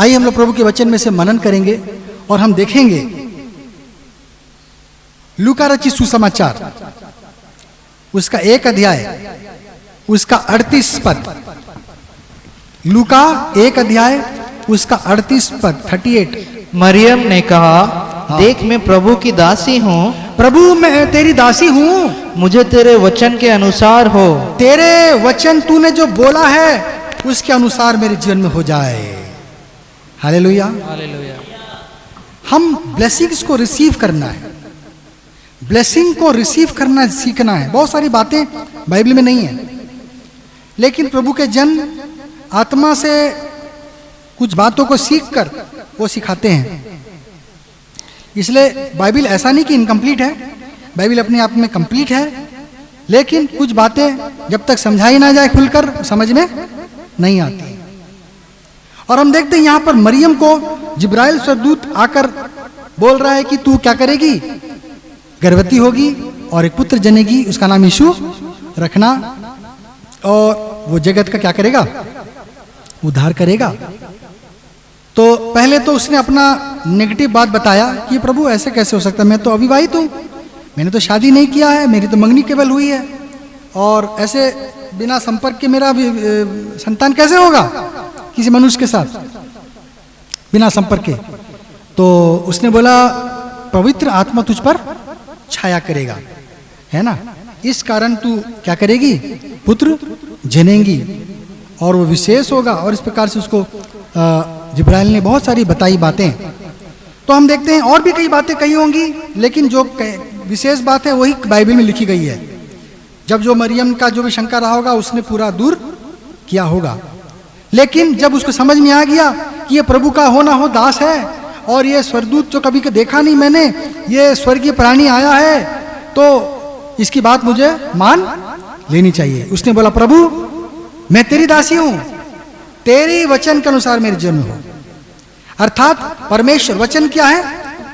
आइए हम लोग प्रभु के वचन में से मनन करेंगे और हम देखेंगे लूका रचित सुसमाचार उसका 1 अध्याय उसका 38 पद। लूका 1 अध्याय उसका 38 पद 38। मरियम ने कहा, देख मैं प्रभु की दासी हूँ, प्रभु मैं तेरी दासी हूँ, मुझे तेरे वचन के अनुसार हो। तेरे वचन तूने जो बोला है उसके अनुसार मेरे जीवन में हो जाए। हालेलुया। हालेलुया। हम ब्लेसिंग्स को रिसीव करना है, ब्लेसिंग को रिसीव करना सीखना है। बहुत सारी बातें बाइबल में नहीं है, लेकिन प्रभु के जन आत्मा से कुछ बातों को सीखकर वो सिखाते हैं। इसलिए बाइबल ऐसा नहीं कि इनकम्प्लीट है, बाइबल अपने आप में कंप्लीट है, लेकिन कुछ बातें जब तक समझाई ना जाए खुलकर समझ में नहीं आती। और हम देखते हैं यहाँ पर मरियम को जिब्राइल स्वर्गदूत आकर बोल रहा है कि तू क्या करेगी, गर्भवती होगी और एक पुत्र जनेगी, उसका नाम यीशु रखना, और वो जगत का क्या करेगा, उद्धार करेगा। तो पहले तो उसने अपना नेगेटिव बात बताया कि प्रभु ऐसे कैसे हो सकता है, मैं तो अविवाहित हूँ, मैंने तो शादी नहीं किया है, मेरी तो मंगनी केवल हुई है, और ऐसे बिना संपर्क के मेरा संतान कैसे होगा किसी मनुष्य के साथ बिना संपर्क के। तो उसने बोला पवित्र आत्मा तुझ पर छाया करेगा, है ना, इस कारण तू क्या करेगी, पुत्र जनेगी और वो विशेष होगा। और इस प्रकार से उसको जिब्राइल ने बहुत सारी बताई बातें। तो हम देखते हैं और भी कई बातें कही होंगी, लेकिन जो विशेष बात है वही बाइबल में लिखी गई है। जब जो मरियम का जो भी शंका रहा होगा उसने पूरा दूर किया होगा। लेकिन जब उसको समझ में आ गया कि ये प्रभु का हो ना हो दास है, और ये स्वर्गदूत जो कभी देखा नहीं मैंने, ये स्वर्गीय प्राणी आया है, तो इसकी बात मुझे मान लेनी चाहिए। उसने बोला प्रभु मैं तेरी दासी हूं, तेरी वचन के अनुसार मेरे जीवन में हो। अर्थात परमेश्वर, वचन क्या है,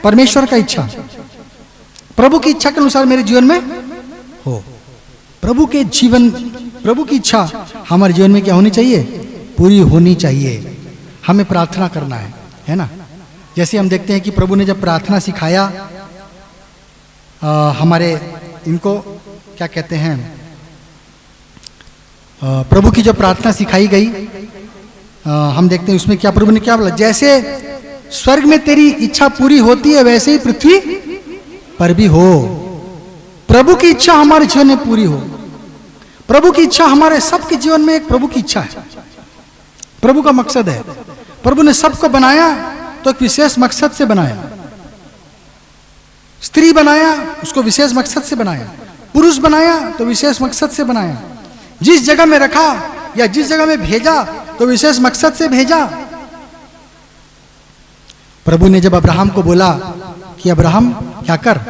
परमेश्वर का इच्छा, प्रभु की इच्छा के अनुसार मेरे जीवन में हो। प्रभु की इच्छा हमारे जीवन में क्या होनी चाहिए, पूरी होनी चाहिए। हमें प्रार्थना करना है ना। जैसे हम देखते हैं कि प्रभु ने जब प्रार्थना सिखाया, हमारे इनको क्या कहते हैं, प्रभु की जो प्रार्थना सिखाई गई, हम देखते हैं उसमें क्या प्रभु ने क्या बोला, जैसे स्वर्ग में तेरी इच्छा पूरी होती है वैसे ही पृथ्वी पर भी हो। प्रभु की इच्छा हमारे जीवन में पूरी हो। प्रभु की इच्छा हमारे सबके जीवन में एक प्रभु की इच्छा है, प्रभु का मकसद है। प्रभु ने सबको बनाया तो एक विशेष मकसद से बनाया। स्त्री बनाया उसको विशेष मकसद से बनाया, पुरुष बनाया तो विशेष मकसद से बनाया, जिस जगह में रखा या जिस जगह में भेजा तो विशेष मकसद से भेजा। प्रभु ने जब अब्राहम को बोला कि अब्राहम क्या कर,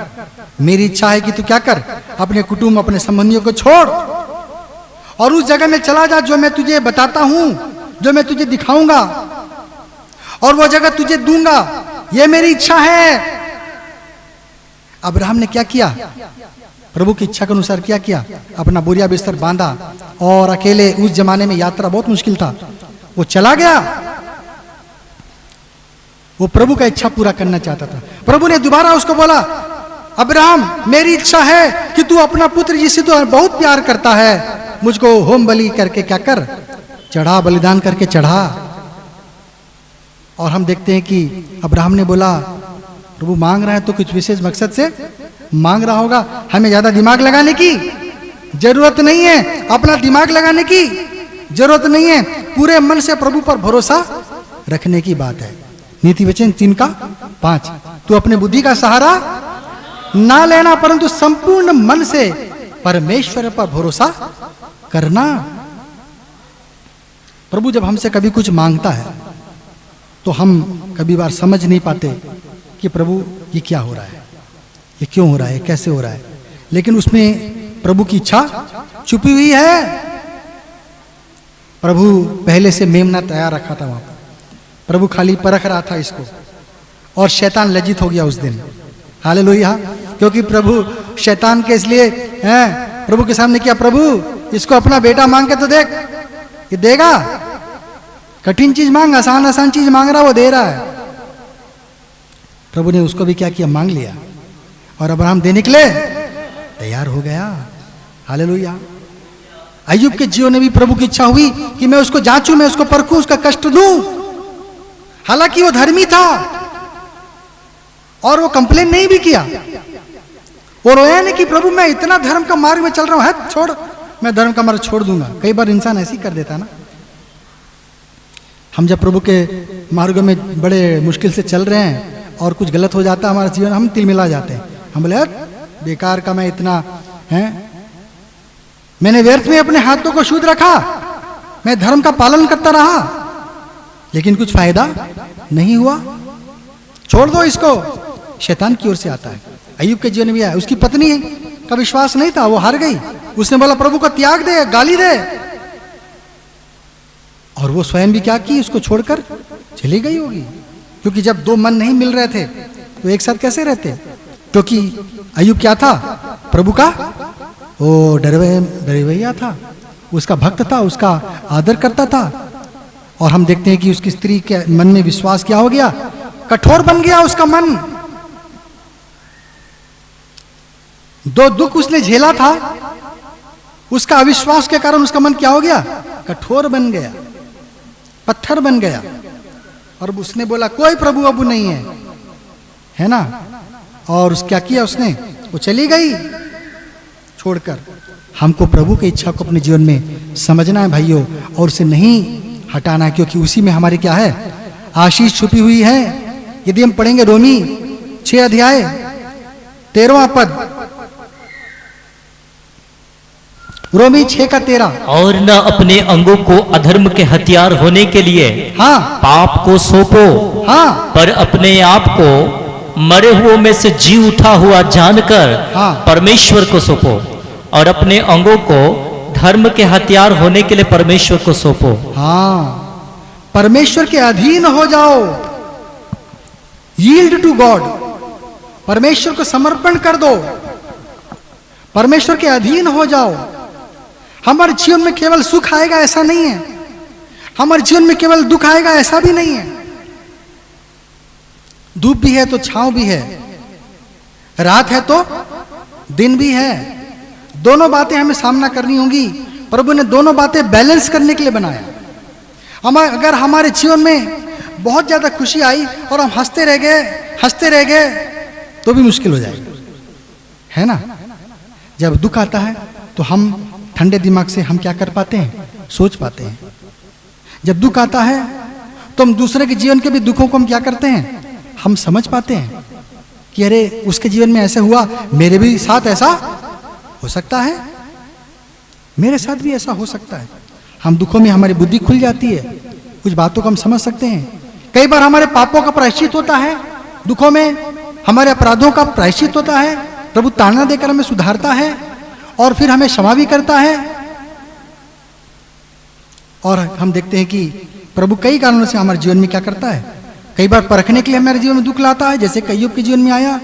मेरी इच्छा है कि तू क्या कर, अपने कुटुंब अपने संबंधियों को छोड़ और उस जगह में चला जा जो मैं तुझे बताता हूं, जो मैं तुझे दिखाऊंगा, और वो जगह तुझे दूंगा, ये मेरी इच्छा है। अब्राहम ने क्या किया, प्रभु की इच्छा के अनुसार क्या किया, अपना बोरिया बिस्तर बांधा और अकेले, उस जमाने में यात्रा बहुत मुश्किल था, वो चला गया। वो प्रभु का इच्छा पूरा करना चाहता था। प्रभु ने दोबारा उसको बोला अब्राहम मेरी इच्छा है कि तू अपना पुत्र जिसे तू बहुत प्यार करता है मुझको होम बलि करके क्या कर, चढ़ा, बलिदान करके चढ़ा। और हम देखते हैं कि अब्राहम ने बोला प्रभु मांग रहा है तो कुछ विशेष मकसद से मांग रहा होगा, हमें ज्यादा दिमाग लगाने की जरूरत नहीं है, अपना दिमाग लगाने की जरूरत नहीं है, पूरे मन से प्रभु पर भरोसा रखने की बात है। नीति वचन 3:5, तू अपने बुद्धि का सहारा ना लेना परंतु संपूर्ण मन से परमेश्वर पर भरोसा करना। प्रभु जब हमसे कभी कुछ मांगता है तो हम कभी बार समझ नहीं पाते कि प्रभु ये क्या हो रहा है, ये क्यों हो रहा है, कैसे हो रहा है, लेकिन उसमें प्रभु की इच्छा छुपी हुई है। प्रभु पहले से मेमना तैयार रखा था वहां पर, प्रभु खाली परख रहा था इसको, और शैतान लज्जित हो गया उस दिन। हालेलुया, क्योंकि प्रभु शैतान के इसलिए हैं प्रभु के सामने किया, प्रभु इसको अपना बेटा मांग के तो देख, ये देगा, कठिन चीज मांग, आसान आसान चीज मांग रहा, वो दे रहा है। प्रभु ने उसको भी क्या किया, मांग लिया, और अब्राहम देने के लिए तैयार हो गया। हालेलुया। अय्यूब के जीवन में भी प्रभु की इच्छा हुई कि मैं उसको जांचूं, मैं उसको परखूं, उसका कष्ट दूं। हालांकि वो धर्मी था और वो कंप्लेन नहीं भी किया, वो रोया नहीं कि प्रभु मैं इतना धर्म का मार्ग में चल रहा हूं, है छोड़, मैं धर्म का मार्ग छोड़ दूंगा। कई बार इंसान ऐसे ही कर देता ना। हम जब प्रभु के मार्ग में बड़े मुश्किल से चल रहे हैं और कुछ गलत हो जाता है हमारा जीवन, हम तिलमिला जाते हैं, हम बोले बेकार का मैं इतना है, मैंने व्यर्थ में अपने हाथों को शुद्ध रखा, मैं धर्म का पालन करता रहा, लेकिन कुछ फायदा नहीं हुआ, छोड़ दो इसको। शैतान की ओर से आता है। अय्यूब के जीवन में आया, उसकी पत्नी का विश्वास नहीं था, वो हार गई, उसने बोला प्रभु का त्याग दे, गाली दे, और वो स्वयं भी क्या की, उसको छोड़कर चली गई होगी। क्योंकि जब दो मन नहीं मिल रहे थे तो एक साथ कैसे रहते, क्योंकि अय्यूब क्या था, प्रभु का वो डरवैया था, उसका भक्त था, उसका आदर करता था। और हम देखते हैं कि उसकी स्त्री के मन में विश्वास क्या हो गया, कठोर बन गया उसका मन। दो दुख उसने झेला था, उसका अविश्वास के कारण उसका मन क्या हो गया, कठोर बन गया, पत्थर बन गया। और उसने बोला कोई प्रभु अबू नहीं है ना। और क्या किया उसने, वो चली गई छोड़कर। हमको प्रभु की इच्छा को अपने जीवन में समझना है भाइयों, और उसे नहीं हटाना है, क्योंकि उसी में हमारी क्या है, आशीष छुपी हुई है। यदि हम पढ़ेंगे रोमी 6 अध्याय 13वां पद, रोमी 6 का 13, और न अपने अंगों को अधर्म के हथियार होने के लिए हाँ पाप को सौंपो, हाँ पर अपने आप को मरे हुओं में से जी उठा हुआ जानकर हाँ। परमेश्वर को सौंपो, और अपने अंगों को धर्म के हथियार होने के लिए परमेश्वर को सौंपो। हाँ, परमेश्वर के अधीन हो जाओ, यील्ड टू गॉड, परमेश्वर को समर्पण कर दो, परमेश्वर के अधीन हो जाओ। हमारे जीवन में केवल सुख आएगा ऐसा नहीं है, हमारे जीवन में केवल दुख आएगा ऐसा भी नहीं है। धूप भी है तो छांव भी है, रात है तो दिन भी है, दोनों बातें हमें सामना करनी होंगी। प्रभु ने दोनों बातें बैलेंस करने के लिए बनाया। अगर हमारे जीवन में बहुत ज्यादा खुशी आई और हम हंसते रह गए तो भी मुश्किल हो जाएगी, है ना। जब दुख आता है तो हम ठंडे दिमाग से हम क्या कर पाते हैं, सोच पाते हैं। जब दुख आता है तो हम दूसरे के जीवन के भी दुखों को हम क्या करते हैं, हम समझ पाते हैं कि अरे उसके जीवन में ऐसा हुआ, मेरे भी साथ ऐसा हो सकता है, मेरे साथ भी ऐसा हो सकता है। हम दुखों में हमारी बुद्धि खुल जाती है, कुछ बातों को हम समझ सकते हैं। कई बार हमारे पापों का प्रायश्चित होता है, दुखों में हमारे अपराधों का प्रायश्चित होता है, प्रभु ताड़ना देकर हमें सुधारता है और फिर हमें क्षमा भी करता है। और हम देखते हैं कि प्रभु कई कारणों से हमारे जीवन में क्या करता है, कई बार परखने के लिए हमारे जीवन में दुख लाता है, जैसे अय्यूब के जीवन में आया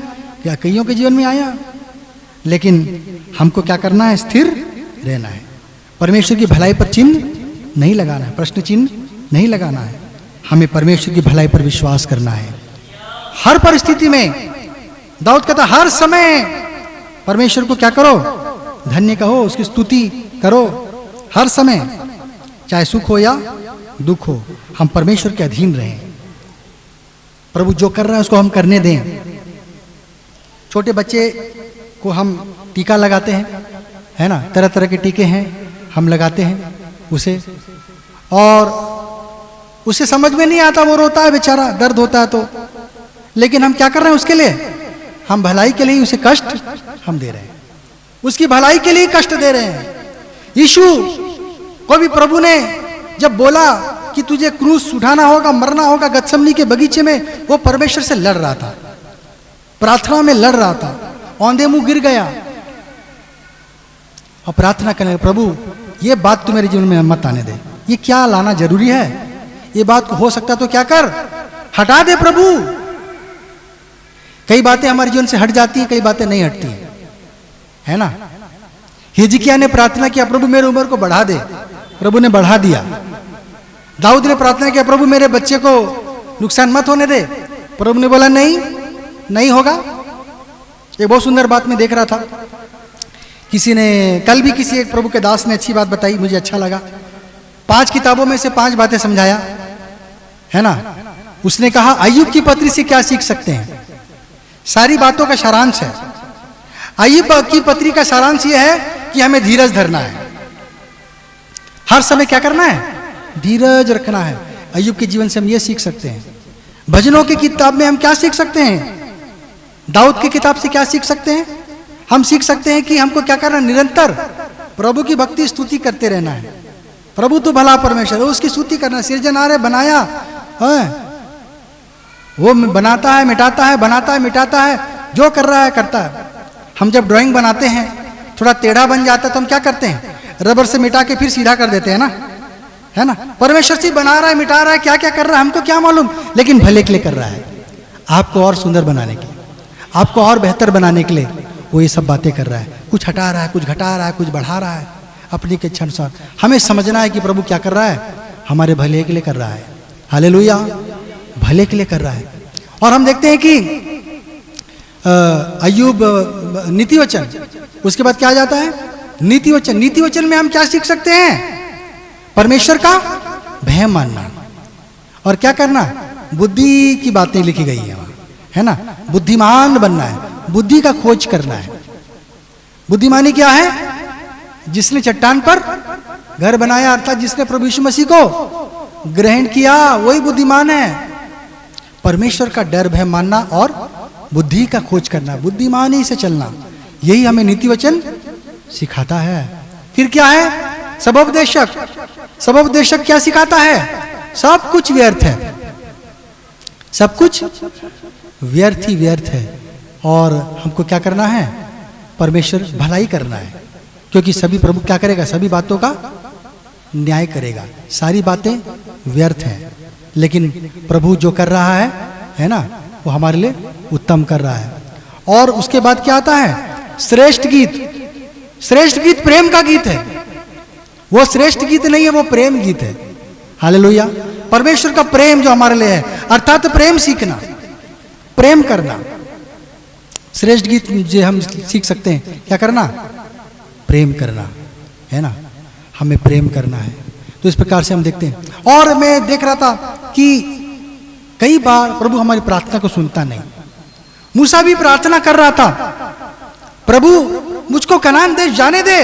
या कईयों के जीवन में आया। लेकिन हमको क्या करना है, स्थिर रहना है, परमेश्वर की भलाई पर चिन्ह नहीं लगाना है, प्रश्न चिन्ह नहीं लगाना है। हमें परमेश्वर की भलाई पर विश्वास करना है हर परिस्थिति में। दाऊद कहता हर समय परमेश्वर को क्या करो, धन्य कहो, उसकी स्तुति करो हर समय, चाहे सुख हो या दुख हो, हम परमेश्वर के अधीन रहें। प्रभु जो कर रहा है उसको हम करने दें। छोटे बच्चे को हम टीका लगाते हैं, है ना, तरह तरह के टीके हैं हम लगाते हैं उसे, और उसे समझ में नहीं आता, वो रोता है बेचारा, दर्द होता है तो, लेकिन हम क्या कर रहे हैं उसके लिए, हम भलाई के लिए उसे कष्ट हम दे रहे हैं, उसकी भलाई के लिए कष्ट दे रहे हैं। यीशु को भी प्रभु ने जब बोला कि तुझे क्रूस उठाना होगा, मरना होगा, गत्समनी के बगीचे में वो परमेश्वर से लड़ रहा था, प्रार्थना में लड़ रहा था, औंधे मुंह गिर गया और प्रार्थना करने, प्रभु ये बात तू मेरे जीवन में मत आने दे, ये क्या लाना जरूरी है, ये बात हो सकता तो क्या कर, हटा दे प्रभु। कई बातें हमारे जीवन से हट जाती हैं, कई बातें नहीं हटती हैं, है ना। हिजकिय्याह ने प्रार्थना किया, प्रभु मेरी उम्र को बढ़ा दे, प्रभु ने बढ़ा दिया। दाऊद ने प्रार्थना किया, प्रभु मेरे बच्चे को नुकसान मत होने दे। प्रभु ने बोला नहीं, नहीं होगा। एक बहुत सुंदर बात मैं देख रहा था, किसी ने कल भी किसी एक प्रभु के दास ने अच्छी बात बताई, मुझे अच्छा लगा। 5 किताबों में से 5 बातें समझाया, है ना। उसने कहा अय्यूब की पत्री से क्या सीख सकते हैं, सारी बातों का सारांश है। अय्यूब की पत्री का सारांश यह है कि हमें धीरज धरना है, हर समय क्या करना है, धीरज रखना है। अय्यूब के जीवन से हम ये सीख सकते हैं। भजनों की किताब में हम क्या सीख सकते हैं, दाऊद की किताब से क्या सीख सकते हैं, हम सीख सकते हैं कि हमको क्या करना, निरंतर प्रभु की भक्ति स्तुति करते रहना है। प्रभु तो भला परमेश्वर है, उसकी स्तुति करना। सृजनहार बनाया है, वो बनाता है मिटाता है, बनाता है मिटाता है, जो कर रहा है करता है। हम जब ड्राइंग बनाते हैं थोड़ा टेढ़ा बन जाता है तो हम क्या करते हैं, रबर से मिटा के फिर सीधा कर देते हैं ना, है ना। परमेश्वर से बना रहा है, मिटा रहा है, क्या क्या कर रहा है हमको क्या मालूम, लेकिन भले के लिए कर रहा है, आपको और सुंदर बनाने के लिए, आपको और बेहतर बनाने के लिए वो ये सब बातें कर रहा है। कुछ हटा रहा है, कुछ घटा रहा है, कुछ बढ़ा रहा है अपनी के इच्छा अनुसार। हमें समझना है कि प्रभु क्या कर रहा है, हमारे भले के लिए कर रहा है। हालेलुया, भले के लिए कर रहा है। और हम देखते हैं कि अय्यूब नीति वचन, उसके बाद क्या आ जाता है, नीति वचन। नीति वचन में हम क्या सीख सकते हैं, परमेश्वर का भय मानना और क्या करना, बुद्धि की बातें लिखी गई है वहां, है ना। बुद्धिमान बनना है, बुद्धि का खोज करना है। बुद्धिमानी क्या है, जिसने चट्टान पर घर बनाया, अर्थात जिसने प्रभु यीशु मसीह को ग्रहण किया, वही बुद्धिमान है। परमेश्वर का डर भय मानना और बुद्धि का खोज करना, बुद्धिमानी से चलना, यही हमें नीति वचन सिखाता है। फिर क्या है, सबोपदेशक। सबोपदेशक क्या सिखाता है, सब कुछ व्यर्थ है, सब कुछ व्यर्थ ही व्यर्थ है। और हमको क्या करना है, परमेश्वर भलाई करना है, क्योंकि सभी प्रभु क्या करेगा, सभी बातों का न्याय करेगा। सारी बातें व्यर्थ हैं, लेकिन प्रभु जो कर रहा है ना, वो हमारे लिए उत्तम कर रहा है। और उसके बाद क्या आता है, श्रेष्ठ गीत। श्रेष्ठ गीत प्रेम का गीत है, वो श्रेष्ठ गीत नहीं है, वो प्रेम गीत है। हालेलुया, परमेश्वर का प्रेम जो हमारे लिए है, अर्थात प्रेम सीखना, प्रेम करना। श्रेष्ठ गीत जो हम सीख सकते हैं, क्या करना, प्रेम करना, है ना। हमें प्रेम करना है। तो इस प्रकार से हम देखते हैं। और मैं देख रहा था कि कई बार प्रभु हमारी प्रार्थना को सुनता नहीं। मूसा भी प्रार्थना कर रहा था, प्रभु मुझको कनान देश जाने दे,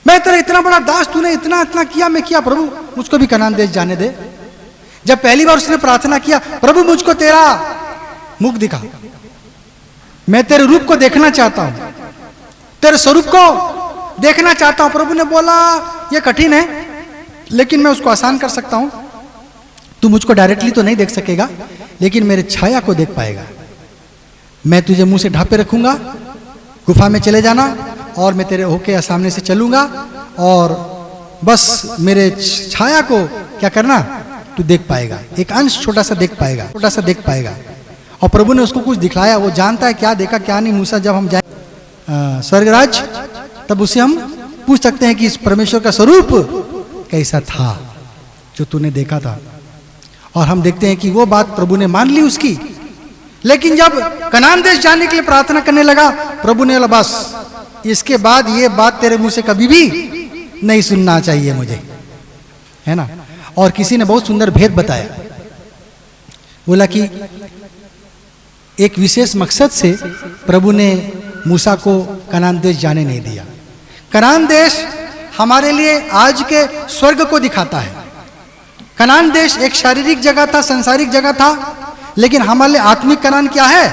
मैं तेरा इतना बड़ा दास, तूने इतना इतना किया, मैं किया, प्रभु मुझको भी कनान देश जाने दे। जब पहली बार उसने प्रार्थना किया, प्रभु मुझको तेरा मुख दिखा, मैं तेरे रूप को देखना चाहता हूं, तेरे स्वरूप को देखना चाहता हूं। प्रभु ने बोला यह कठिन है, लेकिन मैं उसको आसान कर सकता हूं। तू मुझको डायरेक्टली तो नहीं देख सकेगा, लेकिन मेरे छाया को देख पाएगा। मैं तुझे मुंह से ढांपे रखूंगा, गुफा में चले जाना, और मैं तेरे होके सामने से चलूंगा, और बस मेरे छाया को क्या करना, तू देख पाएगा, एक अंश छोटा सा देख पाएगा, छोटा सा देख पाएगा। और प्रभु ने उसको कुछ दिखलाया, वो जानता है क्या देखा क्या नहीं। मूसा जब हम जाए स्वर्गराज, तब उसे हम पूछ सकते हैं कि इस परमेश्वर का स्वरूप कैसा था जो तूने देखा था। और हम देखते हैं कि वो बात प्रभु ने मान ली उसकी। लेकिन जब कनान देश जाने के लिए प्रार्थना करने लगा, प्रभु ने बोला बस इसके बाद ये बात तेरे मुंह से कभी भी नहीं सुनना चाहिए मुझे, है ना। और किसी ने बहुत सुंदर भेद बताया, बोला कि एक विशेष मकसद से प्रभु ने मूसा को कनान देश जाने नहीं दिया। कनान देश हमारे लिए आज के स्वर्ग को दिखाता है। कनान देश एक शारीरिक जगह था, संसारिक जगह था, लेकिन हमारे लिए आत्मिक कनान क्या है,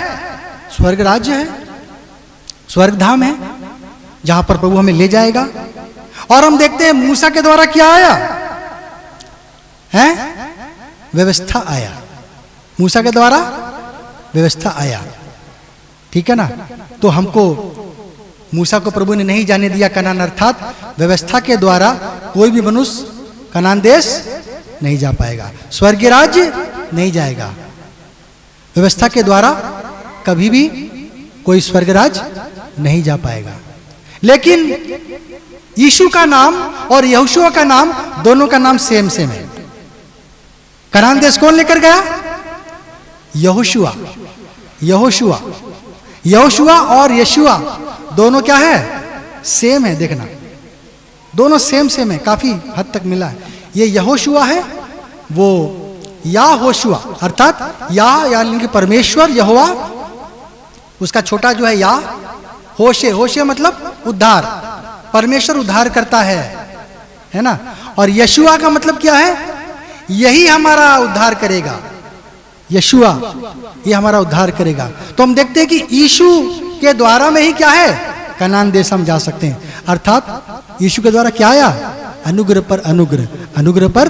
स्वर्ग राज्य है, स्वर्ग धाम है, जहां पर प्रभु हमें ले जाएगा। और हम देखते हैं मूसा के द्वारा क्या आया है, व्यवस्था आया। मूसा के द्वारा व्यवस्था आया, ठीक है ना। तो हमको मूसा को प्रभु ने नहीं जाने दिया कनान, अर्थात व्यवस्था के द्वारा कोई भी मनुष्य कनान देश नहीं जा पाएगा, स्वर्गीय राज्य नहीं जाएगा। व्यवस्था के द्वारा कभी भी कोई स्वर्ग राज्य नहीं जा पाएगा। लेकिन यीशु का नाम और यहोशुआ का नाम, दोनों का नाम सेम सेम है। कनान देश कौन लेकर गया? यहोशुआ। यहोशुआ, यहोशुआ और यशुआ दोनों क्या है? सेम है। देखना, दोनों सेम सेम है, काफी हद तक मिला है। ये यहोशुआ है, वो याहोशुआ, अर्थात यानी कि परमेश्वर, यहोवा, उसका छोटा जो है या, होशे, होशे मतलब उद्धार, परमेश्वर उद्धार करता है ना। और यशुआ का मतलब क्या है? यही हमारा उद्धार करेगा, यशुआ ये हमारा उद्धार करेगा। तो हम देखते हैं कि यीशु के द्वारा में ही क्या है? कनान देश हम जा सकते हैं। अर्थात यीशु के द्वारा क्या आया? अनुग्रह पर अनुग्रह, अनुग्रह पर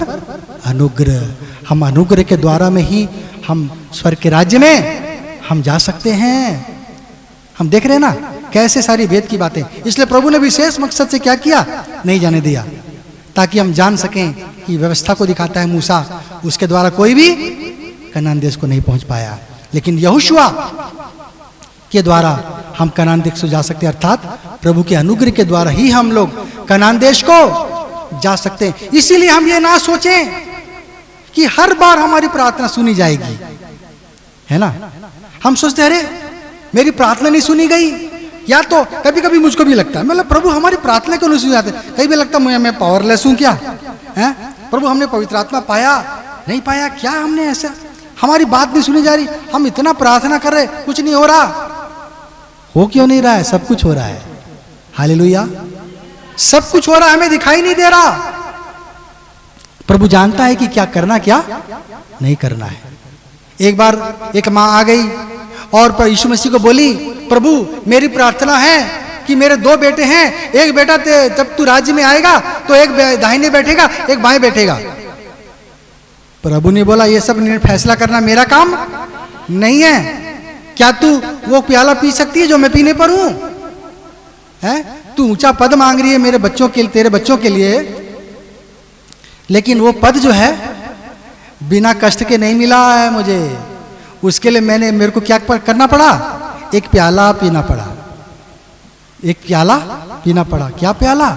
अनुग्रह। हम अनुग्रह के द्वारा में ही हम स्वर्ग के राज्य में हम जा सकते हैं। हम देख रहे हैं ना कैसे सारी वेद की बातें। इसलिए प्रभु ने विशेष मकसद से क्या किया? नहीं जाने दिया, ताकि हम जान सकें कि व्यवस्था को दिखाता है मूसा, उसके द्वारा कोई भी कनान देश को नहीं पहुंच पाया, लेकिन यहोशुआ के द्वारा हम कनान देश को जा सकते हैं। अर्थात प्रभु के अनुग्रह के द्वारा ही हम लोग कनान देश को जा सकते हैं। इसीलिए हम ये ना सोचें कि हर बार हमारी प्रार्थना सुनी जाएगी, है ना। हम सोचते हैं अरे मेरी प्रार्थना नहीं सुनी गई, या तो कभी कभी मुझको भी लगता है मतलब प्रभु हमारी प्रार्थना क्यों नहीं सुनी जाती। कई बार लगता है मैं पावरलेस हूं क्या है? प्रभु हमने पवित्र आत्मा पाया नहीं पाया क्या? हमने ऐसा, हमारी बात नहीं सुनी जा रही, हम इतना प्रार्थना कर रहे कुछ नहीं हो रहा। हो क्यों नहीं रहा है? सब कुछ हो रहा है। हालेलुया, सब कुछ हो रहा है, हमें दिखाई नहीं दे रहा। प्रभु जानता है कि क्या करना क्या नहीं करना है। एक बार एक माँ आ गई और यीशु मसीह को बोली, प्रभु मेरी प्रार्थना है कि मेरे 2 बेटे हैं, एक बेटा जब तू राज्य में आएगा तो एक दाहिने बैठेगा, एक बाएं बैठेगा। प्रभु ने बोला ये सब फैसला करना मेरा काम नहीं है। क्या तू वो प्याला पी सकती है जो मैं पीने पर हूं? है तू ऊंचा पद मांग रही है मेरे बच्चों के, तेरे बच्चों के लिए, लेकिन वो पद जो है बिना कष्ट के नहीं मिला है मुझे। उसके लिए मेरे को क्या करना पड़ा? एक प्याला पीना पड़ा, एक प्याला पीना पड़ा। क्या प्याला?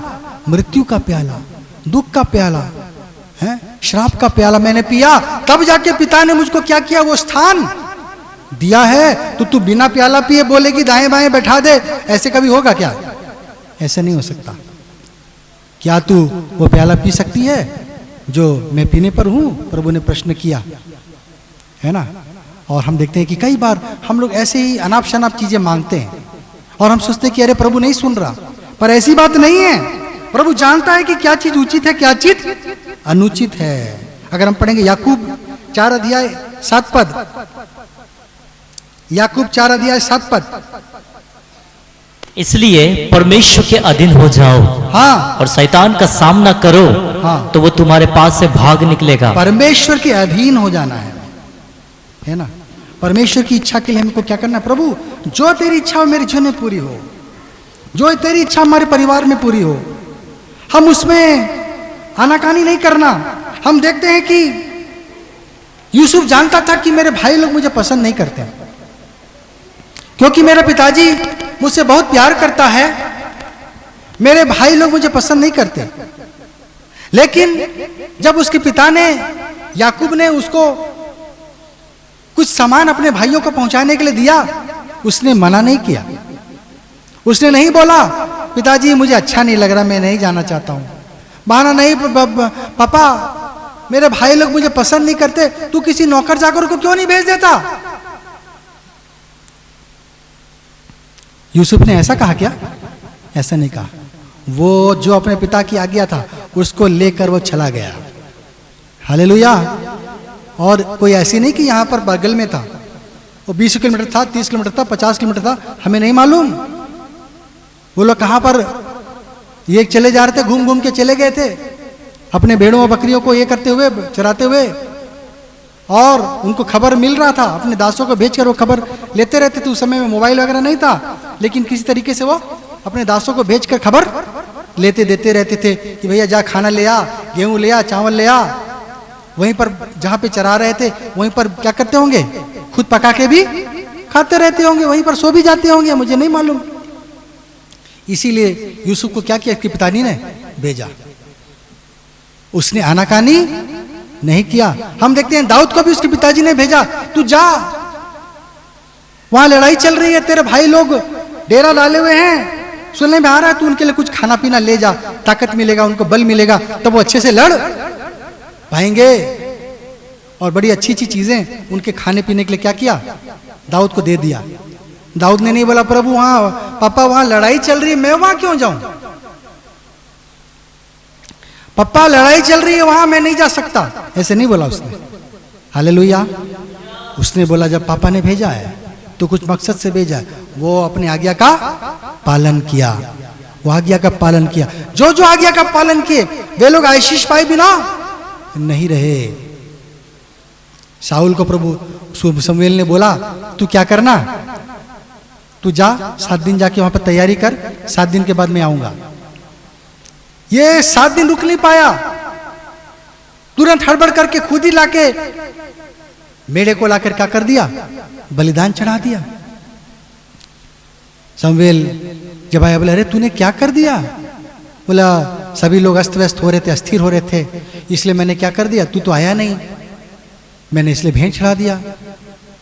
मृत्यु का प्याला, दुख का प्याला, है श्राप का प्याला मैंने पिया, तब जाके पिता ने मुझको क्या किया? वो स्थान दिया है। तो तू बिना प्याला पिए बोलेगी दाएं बाएं बैठा दे, ऐसे कभी होगा क्या? ऐसे नहीं हो सकता। क्या तू वो प्याला पी सकती है जो मैं पीने पर हूं? प्रभु ने प्रश्न किया, है ना। और हम देखते हैं कि कई बार हम लोग ऐसे ही अनाप शनाप चीजें मांगते हैं और हम सोचते हैं कि अरे प्रभु नहीं सुन रहा, पर ऐसी बात नहीं है। प्रभु जानता है कि क्या चीज उचित है, क्या चीज अनुचित है। अगर हम पढ़ेंगे याकूब 4 अध्याय 7 पद, याकूब 4 अध्याय 7 पद, इसलिए परमेश्वर के अधीन हो जाओ, हाँ, और शैतान का सामना करो, हाँ, तो वो तुम्हारे पास से भाग निकलेगा। परमेश्वर के अधीन हो जाना है ना। परमेश्वर की इच्छा के लिए हमको क्या करना है? प्रभु जो तेरी इच्छा हो मेरे जीवन में पूरी हो, जो तेरी इच्छा हमारे परिवार में पूरी हो, हम उसमें आनाकानी नहीं करना। हम देखते हैं कि यूसुफ जानता था कि मेरे भाई लोग मुझे पसंद नहीं करते, क्योंकि मेरे पिताजी मुझसे बहुत प्यार करता है, मेरे भाई लोग मुझे पसंद नहीं करते। लेकिन जब उसके पिता ने, याकूब ने उसको कुछ सामान अपने भाइयों को पहुंचाने के लिए दिया, उसने मना नहीं किया। उसने नहीं बोला पिताजी मुझे अच्छा नहीं लग रहा, मैं नहीं जाना चाहता हूं। बहाना नहीं, पापा मेरे भाई लोग मुझे पसंद नहीं करते, तू किसी नौकर चाकर को क्यों नहीं भेज देता? यूसुफ ने ऐसा कहा क्या? ऐसा नहीं कहा। वो जो अपने पिता की आज्ञा था उसको लेकर वो चला गया। हालेलुया। और कोई ऐसी नहीं कि यहां पर बगल में था, वो 20 किलोमीटर था, 30 किलोमीटर था, 50 किलोमीटर था, हमें नहीं मालूम। वो लोग कहां पर ये चले जा रहे थे, घूम घूम के चले गए थे अपने भेड़ों और बकरियों को ये करते हुए, चराते हुए, और उनको खबर मिल रहा था। अपने दासों को भेजकर वो खबर लेते रहते थे। उस समय में मोबाइल वगैरह नहीं था, लेकिन किसी तरीके से वो अपने दासों को भेजकर खबर लेते देते रहते थे कि भैया जा खाना ले आ, गेहूं ले आ, चावल ले आ। वहीं पर जहां पे चरा रहे थे वहीं पर क्या करते होंगे? खुद पका के भी खाते रहते होंगे, वहीं पर सो भी जाते होंगे, मुझे नहीं मालूम। इसीलिए यूसुफ को क्या किया, उसके पिताजी ने भेजा, उसने आनाकानी नहीं किया। हम देखते हैं दाऊद को भी उसके पिताजी ने भेजा, तू जा, वहां लड़ाई चल रही है, तेरे भाई लोग डेरा डाले हुए हैं, सुनने में आ रहा है, तू उनके लिए कुछ खाना पीना ले जा, ताकत मिलेगा, उनको बल मिलेगा, तब वो अच्छे से लड़ पाएंगे। और बड़ी अच्छी अच्छी चीजें उनके खाने पीने के लिए क्या किया, दाऊद को दे दिया। दाऊद ने नहीं बोला प्रभु वहां पापा वहां लड़ाई चल रही है, मैं वहां क्यों जाऊं, पापा लड़ाई चल रही है वहां मैं नहीं जा सकता, ऐसे नहीं बोला उसने। हालेलुया। उसने बोला जब पापा ने भेजा है तो कुछ मकसद से भेजा है, वो अपनी आज्ञा का पालन किया, वो आज्ञा का पालन किया। जो जो आज्ञा का पालन किए वे लोग आशीष पाए बिना नहीं रहे। शाऊल को प्रभु शमूएल ने बोला तू क्या करना, तू जा 7 दिन जाके वहां पर तैयारी कर, 7 दिन के बाद मैं आऊंगा। ये 7 दिन रुक नहीं पाया, तुरंत हड़बड़ करके खुद ही लाके मेढ़े को लाकर क्या कर दिया, बलिदान चढ़ा दिया। शमूएल जब आया बोला अरे तूने क्या कर दिया, बोला सभी लोग अस्त व्यस्त हो रहे थे, अस्थिर हो रहे थे, इसलिए मैंने क्या कर दिया, तू तो आया नहीं, मैंने इसलिए भेंट चढ़ा दिया।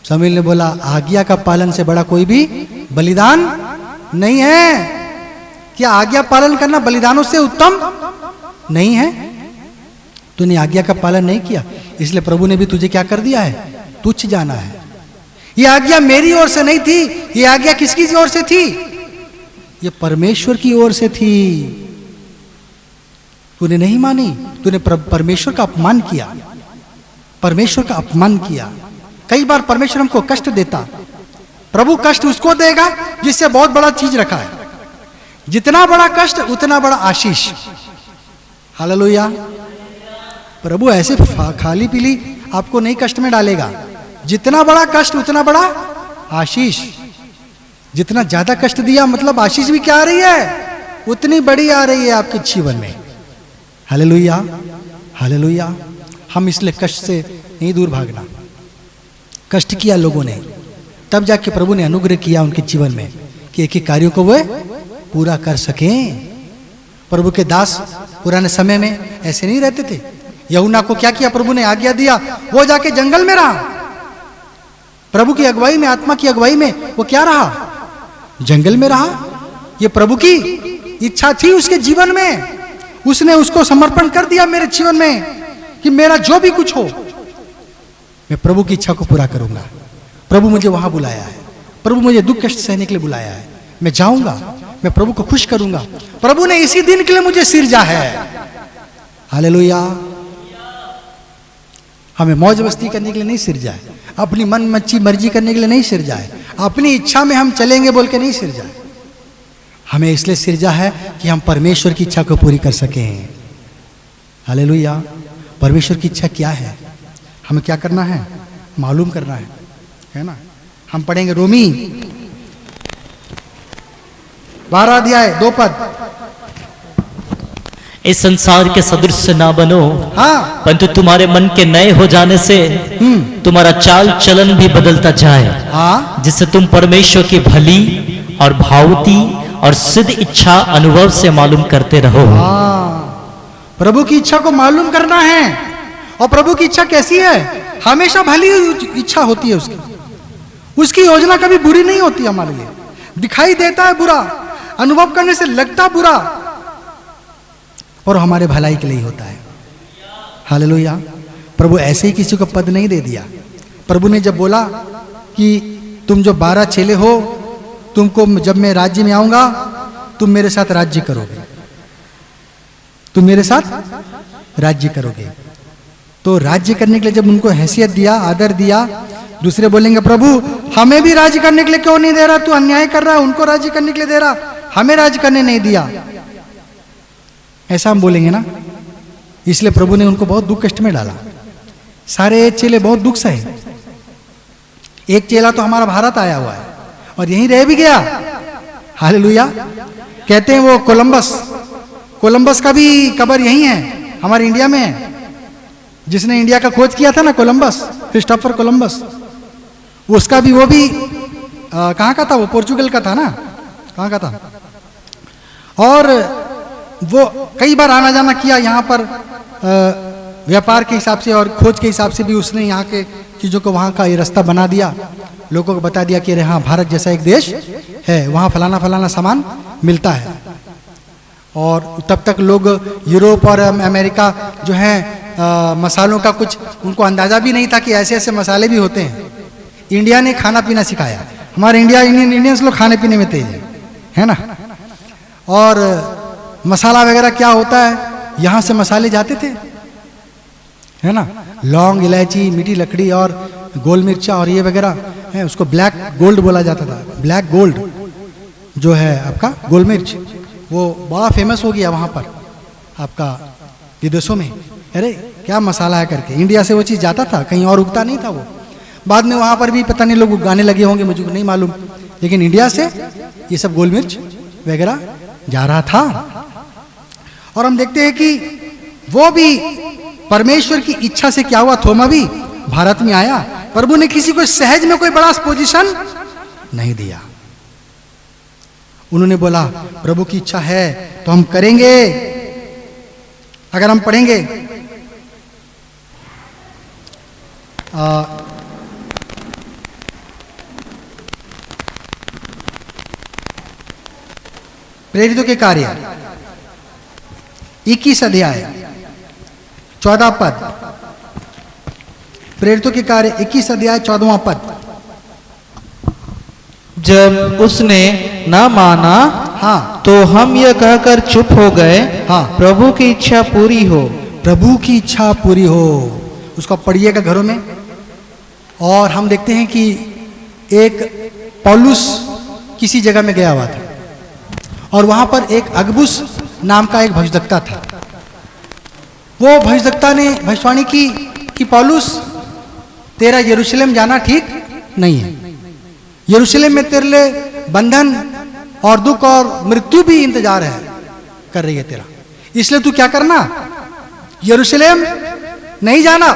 शमूएल ने बोला आज्ञा का पालन से बड़ा कोई भी बलिदान नहीं है। क्या आज्ञा पालन करना बलिदानों से उत्तम नहीं है? तूने आज्ञा का पालन नहीं किया, इसलिए प्रभु ने भी तुझे क्या कर दिया है, तुच्छ जाना है। ये आज्ञा मेरी ओर से नहीं थी, ये आज्ञा किसकी ओर से थी, ये परमेश्वर की ओर से थी। तूने नहीं मानी, तूने परमेश्वर का अपमान किया, परमेश्वर का अपमान किया। कई बार परमेश्वर हमको कष्ट देता, प्रभु कष्ट उसको देगा जिससे बहुत बड़ा चीज रखा है। जितना बड़ा कष्ट उतना बड़ा आशीष। हालेलुया। प्रभु ऐसे खाली पीली आपको नहीं कष्ट में डालेगा, जितना बड़ा कष्ट उतना बड़ा आशीष। जितना ज्यादा कष्ट दिया मतलब आशीष भी क्या आ रही है, उतनी बड़ी आ रही है आपके जीवन में। Hallelujah, hallelujah. हम इसलिए कष्ट से नहीं दूर भागना। कष्ट किया लोगों ने, तब जाके प्रभु ने अनुग्रह किया उनके जीवन में कि एक एक कार्यों को वे पूरा कर सकें। प्रभु के दास पुराने समय में ऐसे नहीं रहते थे। यूहन्ना को क्या किया, प्रभु ने आज्ञा दिया, वो जाके जंगल में रहा, प्रभु की अगुवाई में, आत्मा की अगुवाई में वो क्या रहा, जंगल में रहा। ये प्रभु की इच्छा थी उसके जीवन में, उसने उसको समर्पण कर दिया मेरे जीवन में कि मेरा जो भी कुछ हो मैं प्रभु की इच्छा को पूरा करूंगा। प्रभु मुझे वहां बुलाया है, प्रभु मुझे दुख कष्ट सहने के लिए बुलाया है, मैं जाऊंगा, मैं प्रभु को खुश करूंगा। प्रभु ने इसी दिन के लिए मुझे सिरजा है। हालेलुया। हमें मौज मस्ती करने के लिए नहीं सिरजा है, अपनी मन मच्छी मर्जी करने के लिए नहीं सिरजा है, अपनी इच्छा में हम चलेंगे बोल के नहीं सिरजा है। हमें इसलिए सिरजा है कि हम परमेश्वर की इच्छा को पूरी कर सकें। हालेलुया। परमेश्वर की इच्छा क्या है, हमें क्या करना है, मालूम करना है ना। हम पढ़ेंगे रोमी 12 अध्याय 2 पद। इस संसार के सदृश ना बनो, हाँ, परंतु तुम्हारे मन के नए हो जाने से तुम्हारा चाल चलन भी बदलता जाए, हाँ, जिससे तुम परमेश्वर की भली और भावती और सिद्ध इच्छा अनुभव से मालूम करते रहो। हाँ। प्रभु की इच्छा को मालूम करना है। और प्रभु की इच्छा कैसी है, हमेशा भली इच्छा होती है उसकी योजना कभी बुरी नहीं होती हमारे लिए। दिखाई देता है बुरा, अनुभव करने से लगता बुरा, और हमारे भलाई के लिए होता है। हालेलुया। प्रभु ऐसे ही किसी को पद नहीं दे दिया। प्रभु ने जब बोला कि तुम जो 12 चेले हो, तुमको जब मैं राज्य में आऊंगा तुम मेरे साथ राज्य करोगे, तुम मेरे साथ राज्य करोगे। तो राज्य करने के लिए जब उनको हैसियत दिया, आदर दिया, दूसरे बोलेंगे प्रभु हमें भी राज्य करने के लिए क्यों नहीं दे रहा, तू अन्याय कर रहा है, उनको राज्य करने के लिए दे रहा, हमें राज्य करने नहीं दिया, ऐसा हम बोलेंगे ना। इसलिए प्रभु ने उनको बहुत दुख कष्ट में डाला। सारे चेले बहुत दुख सहे। एक चेला तो हमारा भारत आया हुआ है और यहीं रह भी गया। हालेलुया। कहते हैं वो कोलंबस का भी कब्र यही है, हमारे इंडिया में है। जिसने इंडिया का खोज किया था ना, कोलंबस, क्रिस्टोफर कोलंबस, उसका भी वो भी कहाँ का था, वो पोर्चुगल का था ना, कहाँ का था, और वो कई बार आना जाना किया यहाँ पर व्यापार के हिसाब से और खोज के हिसाब से भी उसने यहाँ के चीज़ों को वहाँ का ये रास्ता बना दिया, लोगों को बता दिया कि अरे हाँ भारत जैसा एक देश है, वहाँ फलाना फलाना सामान मिलता है। और तब तक लोग यूरोप और अमेरिका जो है मसालों का कुछ उनको अंदाज़ा भी नहीं था कि ऐसे ऐसे मसाले भी होते हैं। इंडिया ने खाना पीना सिखाया, हमारे इंडियंस लोग खाने पीने में तेज है ना। और मसाला वगैरह क्या होता है, यहाँ से मसाले जाते थे, है ना, लौंग, इलायची, मीठी लकड़ी और गोल मिर्चा और ये वगैरह है, उसको ब्लैक गोल्ड बोला जाता था। ब्लैक गोल्ड जो है आपका गोल मिर्च, वो बड़ा फेमस हो गया वहाँ पर आपका विदेशों में, अरे क्या मसाला है करके। इंडिया से वो चीज़ जाता था, कहीं और उगता नहीं था वो। बाद में वहाँ पर भी पता नहीं लोग उगाने लगे होंगे, मुझे नहीं मालूम, लेकिन इंडिया से ये सब गोल मिर्च वगैरह जा रहा था। और हम देखते हैं कि वो भी परमेश्वर की इच्छा से क्या हुआ, थोमा भी भारत में आया। प्रभु ने किसी को सहज में कोई बड़ा पोजीशन नहीं दिया। उन्होंने बोला प्रभु की इच्छा है तो हम करेंगे। अगर हम पढ़ेंगे प्रेरितों के कार्य 21 अध्याय 14 पद, प्रेरितों के कार्य 21 अध्याय 14वां पद। जब उसने न माना, हाँ, तो हम यह कहकर चुप हो गए, हाँ, प्रभु की इच्छा पूरी हो। प्रभु की इच्छा पूरी हो। उसको पढ़िएगा घरों में। और हम देखते हैं कि एक पौलुस किसी जगह में गया हुआ था और वहां पर एक अगबुस नाम का एक भविष्यद्वक्ता था। वो भविष्यद्वक्ता ने भविष्यवाणी की कि पौलुस तेरा यरूशलेम जाना ठीक नहीं है, यरूशलेम में तेरे लिए बंधन और दुख और मृत्यु भी इंतजार है, कर रही है तेरा, इसलिए तू क्या करना, यरूशलेम नहीं जाना।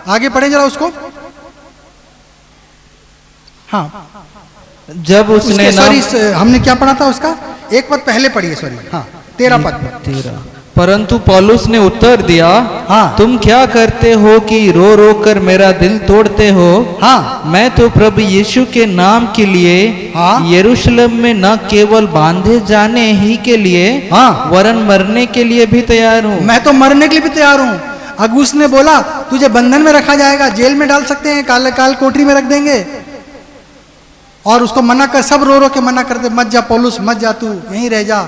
आगे पढ़े जरा उसको। हाँ, जब उसने सॉरी हमने क्या पढ़ा था उसका, एक पद पहले पढ़िए, सॉरी, हाँ 13 पद। परंतु पौलुस ने उत्तर दिया, हाँ, तुम क्या करते हो कि रो रो कर मेरा दिल तोड़ते हो। हाँ, मैं तो प्रभु यीशु के नाम के लिए, हाँ, यरूशलेम में न केवल बांधे जाने ही के लिए, हाँ, वरन मरने के लिए भी तैयार हूँ। मैं तो मरने के लिए भी तैयार हूँ। अगबुस ने बोला तुझे बंधन में रखा जाएगा, जेल में डाल सकते हैं, काल कोठरी में रख देंगे। और उसको मना कर, सब रो रो के मना करते, मत जा पौलुस, मत जा, तू यहीं रह जा।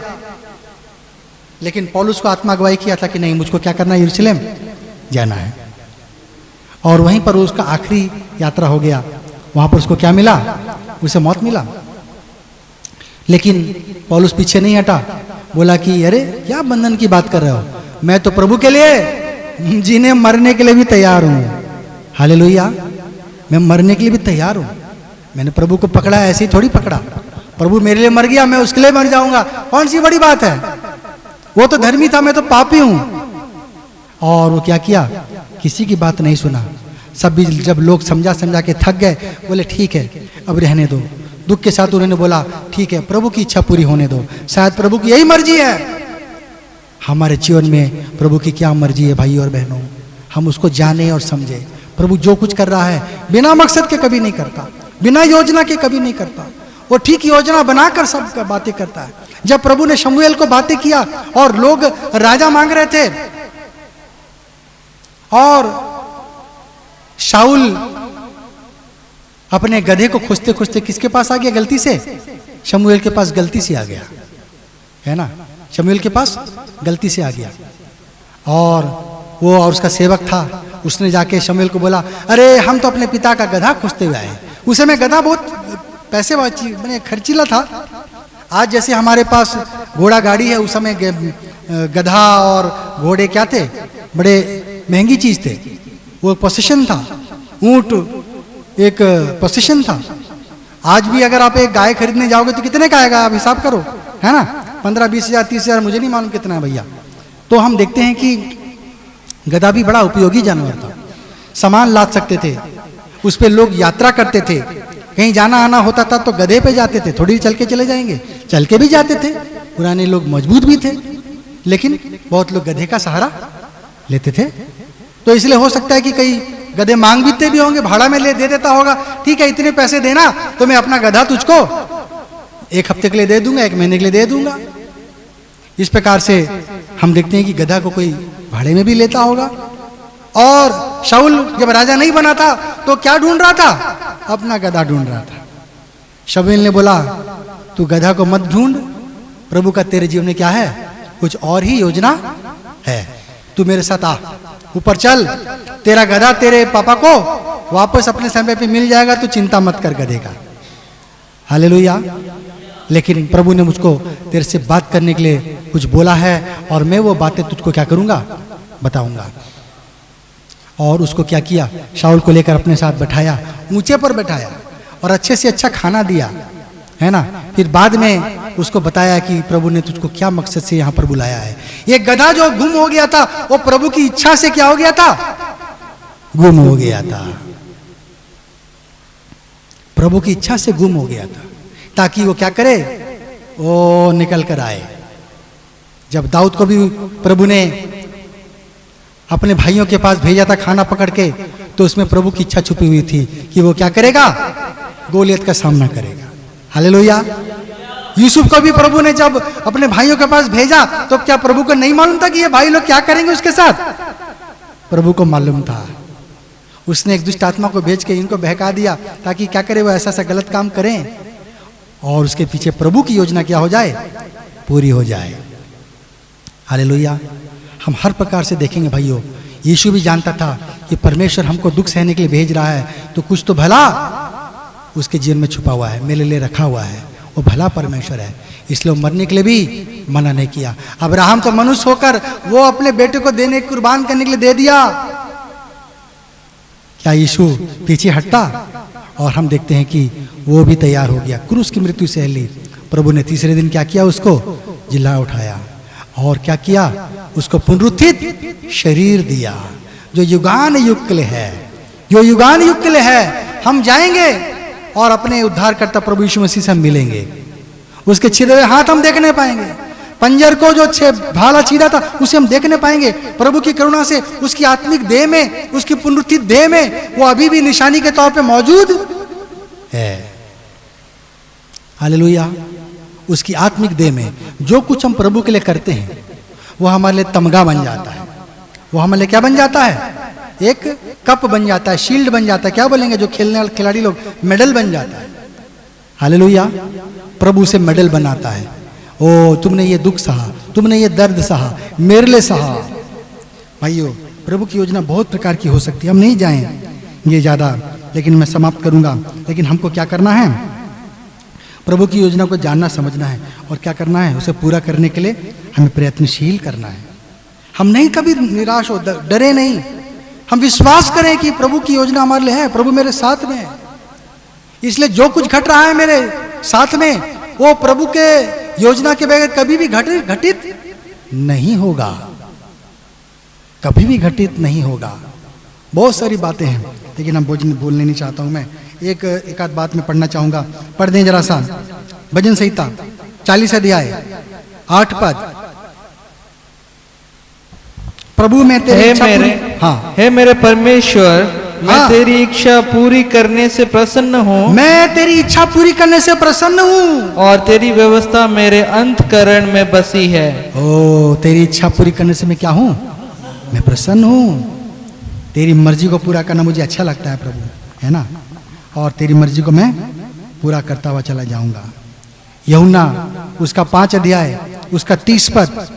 लेकिन पौलुस को आत्मा अगुवाई किया था कि नहीं, मुझको क्या करना है, यरूशलेम जाना है। और वहीं पर उसका आखिरी यात्रा हो गया। वहां पर उसको क्या मिला, उसे मौत मिला। लेकिन पौलुस पीछे नहीं हटा, बोला कि अरे क्या बंधन की बात कर रहे हो, मैं तो प्रभु के लिए जीने मरने के लिए भी तैयार हूं। हालेलुया, मैं मरने के लिए भी तैयार हूं। मैंने प्रभु को पकड़ा, ऐसे ही थोड़ी पकड़ा। प्रभु मेरे लिए मर गया, मैं उसके लिए मर जाऊंगा, कौन सी बड़ी बात है। वो तो धर्मी था, मैं तो पापी हूं। और वो क्या किया, किसी की बात नहीं सुना। सब भी जब लोग समझा के थक गए, बोले ठीक है अब रहने दो। दुख के साथ उन्होंने बोला ठीक है, प्रभु की इच्छा पूरी होने दो, शायद प्रभु की यही मर्जी है। हमारे जीवन में प्रभु की क्या मर्जी है भाई और बहनों, हम उसको जाने और समझे। प्रभु जो कुछ कर रहा है बिना मकसद के कभी नहीं करता, बिना योजना के कभी नहीं करता। वो ठीक योजना बनाकर सब बातें करता है। जब प्रभु ने शमूएल को बातें किया और लोग राजा मांग रहे थे और शाऊल अपने गधे को खोजते खोजते किसके पास आ गया, गलती से शमूएल के पास गलती से आ गया, है ना, शमूएल के पास गलती से आ गया। और वो और उसका सेवक था, उसने जाके शमूएल को बोला अरे हम तो अपने पिता का गधा खोजते हुए आए। उस समय गधा बहुत पैसे मैंने खर्चीला था। आज जैसे हमारे पास घोड़ा गाड़ी है, उस समय गधा और घोड़े क्या थे, बड़े महंगी चीज थे। वो पोसेशन था, ऊंट एक पोसेशन था। आज भी अगर आप एक गाय खरीदने जाओगे तो कितने का आएगा, आप हिसाब करो, है ना, 15-20 हज़ार 30 हज़ार, मुझे नहीं मालूम कितना है भैया। तो हम देखते हैं कि गधा भी बड़ा उपयोगी जानवर था, सामान लाद सकते थे, उस पर लोग यात्रा करते थे। कहीं जाना आना होता था तो गधे पे जाते थे, थोड़ी चल के चले जाएंगे, चल के भी जाते थे, पुराने लोग मजबूत भी थे, लेकिन बहुत लोग गधे का सहारा लेते थे। तो इसलिए हो सकता है कि कई गधे मांग भी होंगे, भाड़ा में ले दे देता होगा, ठीक है इतने पैसे देना तो मैं अपना गधा तुझको 1 हफ्ते के लिए दे दूंगा, 1 महीने के लिए दे दूंगा। इस प्रकार से हम देखते हैं कि गधा को कोई भाड़े में भी लेता होगा। और शाऊल जब राजा नहीं बना था तो क्या ढूंढ रहा था? अपना गधा ढूंढ रहा था। शमूएल ने बोला तू गधा को मत ढूंढ, प्रभु का तेरे जीवन में क्या है, कुछ और ही योजना है। तू मेरे साथ आ, ऊपर चल, तेरा गधा तेरे पापा को वापस अपने समय पे मिल जाएगा, तू चिंता मत कर गधे का। हालेलुया। लेकिन प्रभु ने मुझको तेरे से बात करने के लिए कुछ बोला है और मैं वो बातें तुझको क्या करूंगा, बताऊंगा। और उसको क्या किया, शाऊल को लेकर अपने साथ बैठाया, ऊंचे पर बैठाया और अच्छे से अच्छा खाना दिया, है ना। फिर बाद में उसको बताया कि प्रभु ने तुझको क्या मकसद से यहाँ पर बुलाया है। ये गधा जो गुम हो गया था वो प्रभु की इच्छा से क्या हो गया था, गुम हो गया था। प्रभु की इच्छा से गुम हो गया था ताकि वो क्या करे, वो निकल कर आए। जब दाऊद को भी प्रभु ने अपने भाइयों के पास भेजा था खाना पकड़ के, तो उसमें प्रभु की इच्छा छुपी हुई थी कि वो क्या करेगा, गोलियत का सामना करेगा। हालेलुया। यूसुफ को भी प्रभु ने जब अपने भाइयों के पास भेजा तो क्या प्रभु को नहीं मालूम था कि ये भाई लोग क्या करेंगे उसके साथ? प्रभु को मालूम था। उसने एक दुष्ट आत्मा को भेज के इनको बहका दिया ताकि क्या करे, वो ऐसा सा गलत काम करें और उसके पीछे प्रभु की योजना क्या हो जाए, पूरी हो जाए। हालेलुया। हम हर प्रकार से देखेंगे भाइयों, यीशु भी जानता था कि परमेश्वर हमको दुख सहने के लिए भेज रहा है, तो कुछ तो भला उसके जीवन में छुपा हुआ है, मेरे लिए रखा हुआ है। वो भला परमेश्वर है, इसलिए वो मरने के लिए भी मना नहीं किया। अब्राहम तो मनुष्य होकर वो अपने बेटे को देने, कुर्बान करने के लिए दे दिया। क्या यीशु पीछे हटता? और हम देखते हैं कि वो भी तैयार हो गया, क्रूस की मृत्यु सह ली। प्रभु ने तीसरे दिन क्या किया, उसको जिला उठाया और क्या किया, उसको पुनरुत्थित शरीर दिया जो युगान युग के लिए है, जो युगान युग के लिए है। हम जाएंगे और अपने उद्धारकर्ता प्रभु यीशु मसीह से हम मिलेंगे। उसके छिदे हुए हाथ हम देखने पाएंगे, पंजर को जो भाला छीदा था उसे हम देखने पाएंगे। प्रभु की करुणा से उसकी आत्मिक देह में, उसकी पुनरुत्थित देह में वो अभी भी निशानी के तौर पे मौजूद है। हालेलुया। उसकी आत्मिक देह में जो कुछ हम प्रभु के लिए करते हैं वो हमारे लिए तमगा बन जाता है, वो हमारे लिए क्या बन जाता है, एक कप बन जाता है, शील्ड बन जाता है, क्या बोलेंगे जो खेलने वाले खिलाड़ी लोग, मेडल बन जाता है। हालेलुया। प्रभु से मेडल बनाता है, ओ तुमने ये दुख सहा, तुमने ये दर्द सहा, मेरे लिए सहा। भाइयों, प्रभु की योजना बहुत प्रकार की हो सकती है, हम नहीं जाएंगे ज़्यादा, लेकिन मैं समाप्त करूंगा। लेकिन हमको क्या करना है, प्रभु की योजना को जानना समझना है और क्या करना है, उसे पूरा करने के लिए हमें प्रयत्नशील करना है। हम नहीं कभी निराश हो, डरे नहीं, हम विश्वास करें कि प्रभु की योजना हमारे लिए है, प्रभु मेरे साथ में है। इसलिए जो कुछ घट रहा है मेरे साथ में वो प्रभु के योजना के बगैर कभी भी घटित नहीं होगा, कभी भी घटित नहीं होगा। बहुत सारी बातें हैं लेकिन हम बोलने नहीं चाहता हूं। मैं एक आध बात में पढ़ना चाहूंगा, पढ़ दें जरा सा। भजन संहिता 40 अध्याय 8 पद। प्रभु में तेरी इच्छा पूरी, हाँ, हे मेरे परमेश्वर, मैं तेरी इच्छा पूरी करने से प्रसन्न हूँ, मैं तेरी इच्छा पूरी करने से प्रसन्न हूँ और तेरी व्यवस्था मेरे अंतःकरण में बसी है। ओ, तेरी इच्छा पूरी करने से मैं क्या हूँ, मैं प्रसन्न हूँ। तेरी मर्जी को पूरा करना मुझे अच्छा लगता है प्रभु, है ना, और तेरी मर्जी को मैं पूरा करता हुआ चला जाऊंगा। यूहन्ना उसका 5 अध्याय उसका 30 पद,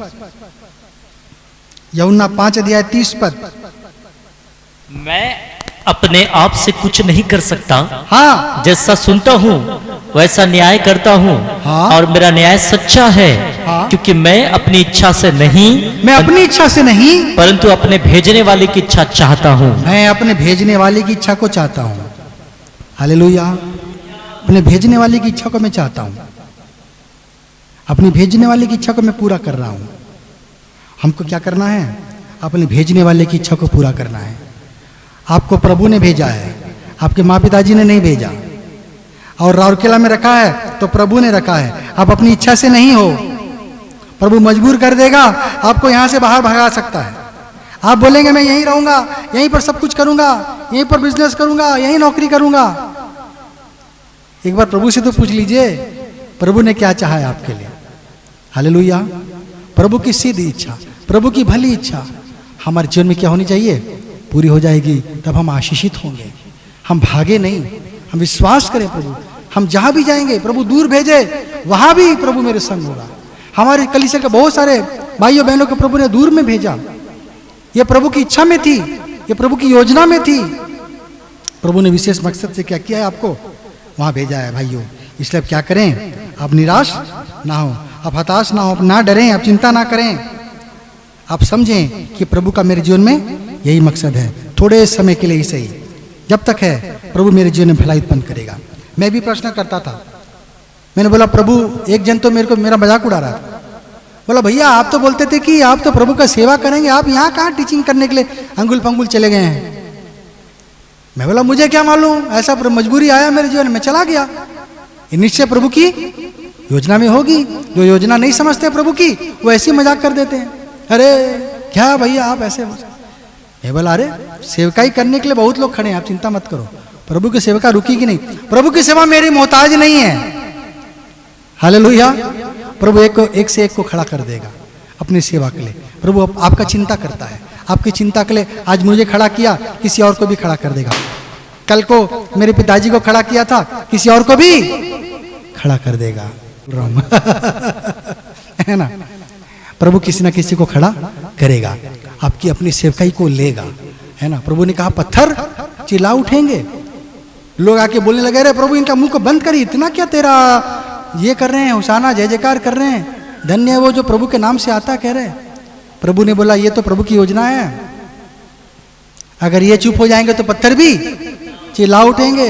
यूहन्ना 5 अध्याय 30 पद। मैं अपने आप से कुछ नहीं कर सकता, हाँ, जैसा सुनता हूँ वैसा न्याय करता हूँ, हाँ, और मेरा न्याय सच्चा है, हाँ, क्योंकि मैं अपनी इच्छा से नहीं, मैं अपनी इच्छा से नहीं, परंतु अपने भेजने वाले की इच्छा चाहता हूँ। मैं अपने भेजने वाले की इच्छा को चाहता हूँ। हालेलुया। अपने भेजने वाले की इच्छा को मैं चाहता हूँ, अपनी भेजने वाले की इच्छा को मैं पूरा कर रहा हूँ। हमको क्या करना है, अपने भेजने वाले की इच्छा को पूरा करना है। आपको प्रभु ने भेजा है, आपके माँ पिताजी ने नहीं भेजा, और राउरकेला में रखा है तो प्रभु ने रखा है। आप अपनी इच्छा से नहीं हो, प्रभु मजबूर कर देगा, आपको यहां से बाहर भगा सकता है। आप बोलेंगे मैं यहीं रहूंगा, यहीं पर सब कुछ करूंगा, यहीं पर बिजनेस करूंगा, यहीं नौकरी करूंगा। एक बार प्रभु से तो पूछ लीजिए, प्रभु ने क्या चाहा है आपके लिए। हालेलुया। प्रभु की सीधी इच्छा, प्रभु की भली इच्छा हमारे जीवन में क्या होनी चाहिए, पूरी हो जाएगी, तब हम आशीषित होंगे। हम भागे नहीं, हम विश्वास करें प्रभु, हम जहां भी जाएंगे प्रभु दूर भेजे, वहां भी प्रभु मेरे संग होगा। हमारे कलीसिया के बहुत सारे भाइयों बहनों को प्रभु ने दूर में भेजा, ये प्रभु की इच्छा में थी, ये प्रभु की योजना में थी। प्रभु ने विशेष मकसद से क्या किया है, आपको वहां भेजा है भाइयों। इसलिए अब क्या करें, आप निराश ना हो, आप हताश ना हो, आप ना डरें, आप चिंता ना करें। आप समझें कि प्रभु का मेरे जीवन में यही मकसद है, थोड़े समय के लिए ही सही, जब तक है प्रभु मेरे जीवन में भलाई उत्पन्न करेगा। मैं भी प्रश्न करता था, मैंने बोला प्रभु, एक जन तो मेरा मजाक उड़ा रहा था, बोला भैया आप तो बोलते थे कि आप तो प्रभु का सेवा करेंगे, आप यहाँ कहाँ टीचिंग करने के लिए अंगुल पंगुल चले गए हैं। मैं बोला मुझे क्या मालूम, ऐसा मजबूरी आया मेरे जीवन में, चला गया। ये निश्चय प्रभु की योजना में होगी। जो योजना नहीं समझते प्रभु की, वो ऐसी मजाक कर देते हैं, अरे क्या भैया आप ऐसे। मैं बोला अरे सेवकाई करने के लिए बहुत लोग खड़े हैं, आप चिंता मत करो, प्रभु की सेवका रुकेगी नहीं। प्रभु की सेवा मेरी मोहताज नहीं है। हालेलुया। प्रभु एक से एक को खड़ा कर देगा अपनी सेवा के लिए। प्रभु आपका चिंता करता है, आपकी चिंता के लिए आज मुझे खड़ा किया, किसी और को भी खड़ा कर देगा। कल को मेरे पिताजी को खड़ा किया था, किसी और को भी खड़ा कर देगा। है ना, प्रभु किसी ना किसी को खड़ा करेगा, आपकी अपनी सेवकाई को लेगा। है ना, प्रभु ने कहा पत्थर चिल्ला उठेंगे। लोग आके बोलने लगे, अरे प्रभु इनका मुंह को बंद करिए, इतना क्या तेरा ये कर रहे हैं, होशाना जय जयकार कर रहे हैं, धन्य है वो जो प्रभु के नाम से आता कह रहे हैं। प्रभु ने बोला ये तो प्रभु की योजना है, अगर ये चुप हो जाएंगे तो पत्थर भी चिल्ला उठेंगे।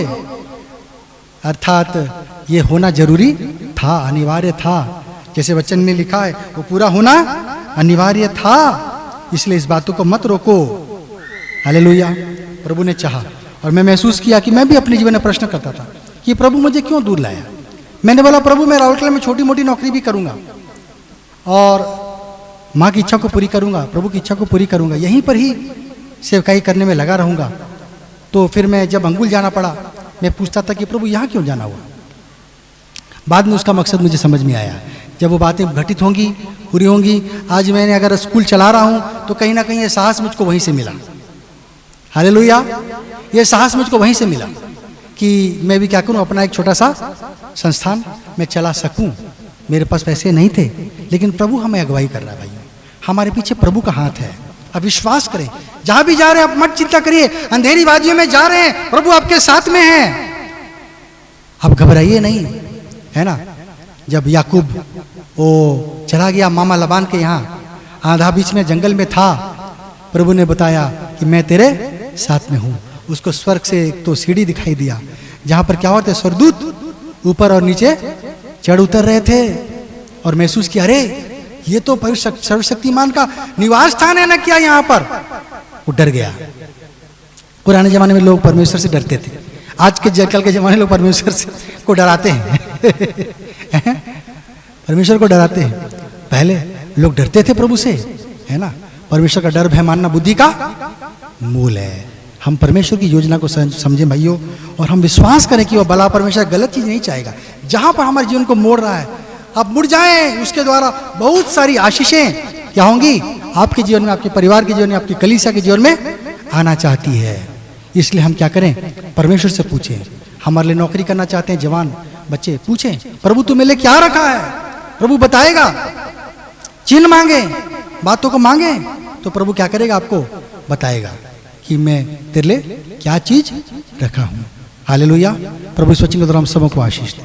अर्थात ये होना जरूरी था, अनिवार्य था। जैसे वचन में लिखा है वो पूरा होना अनिवार्य था, इसलिए इस बातों को मत रोको। हालेलुया। प्रभु ने चाहा, और मैं महसूस किया कि मैं भी अपने जीवन में प्रश्न करता था कि प्रभु मुझे क्यों दूर लाया। मैंने बोला प्रभु मैं राउरकेला में छोटी मोटी नौकरी भी करूंगा और माँ की इच्छा को पूरी करूंगा, प्रभु की इच्छा को पूरी करूंगा, यहीं पर ही सेवकाई करने में लगा रहूंगा। तो फिर मैं जब अंगुल जाना पड़ा, मैं पूछता था कि प्रभु यहाँ क्यों जाना हुआ। बाद में उसका मकसद मुझे समझ में आया, जब वो बातें घटित होंगी, पूरी होंगी। आज मैंने अगर स्कूल चला रहा हूँ तो कहीं ना कहीं ये साहस मुझको वहीं से मिला। हालेलुया। ये साहस मुझको वहीं से मिला कि मैं भी क्या करूँ, अपना एक छोटा सा संस्थान मैं चला सकूं। मेरे पास पैसे नहीं थे, लेकिन प्रभु हमें अगुवाई कर रहा है भाई, हमारे पीछे प्रभु का हाथ है। अब विश्वास करें, जहां भी जा रहे हैं आप मत चिंता करिए, अंधेरी वादियों में जा रहे हैं प्रभु आपके साथ में है, आप घबराइए नहीं। है ना, जब याकूब वो चला गया मामा लबान के यहाँ, आधा बीच में जंगल में था, प्रभु ने बताया कि मैं तेरे साथ में हूं। उसको स्वर्ग से तो सीढ़ी दिखाई दिया, जहां पर क्या होता है, स्वर्गदूत ऊपर और नीचे चढ़ उतर रहे थे, और महसूस किया अरे ये तो सर्वशक्तिमान का निवास स्थान है ना, क्या यहाँ पर। वो डर गया। पुराने जमाने में लोग परमेश्वर से डरते थे, आज के कल के जमाने लोग परमेश्वर से को डराते हैं। परमेश्वर को डराते हैं। पहले लोग डरते थे प्रभु से, है ना। परमेश्वर का डर भय मानना बुद्धि का मूल है। हम परमेश्वर की योजना को समझें भाइयों, और हम विश्वास करें कि वह भला परमेश्वर गलत चीज नहीं चाहेगा। जहां पर हमारे जीवन को मोड़ रहा है, आप मुड़ जाएं, उसके द्वारा बहुत सारी आशीषें क्या होंगी आपके जीवन में, आपके परिवार के जीवन में, आपकी कलीसिया के जीवन में आना चाहती है। इसलिए हम क्या करें, परमेश्वर से पूछें। हमारे लिए नौकरी करना चाहते हैं जवान बच्चे, पूछें प्रभु तू मेरे लिए क्या रखा है, प्रभु बताएगा। चिन्ह मांगे, बातों को मांगे, तो प्रभु क्या करेगा, आपको बताएगा कि मैं तेरे लिए क्या चीज रखा हूं। हालेलुया। प्रभु इस वचन के द्वारा हम सबों को आशीष दे।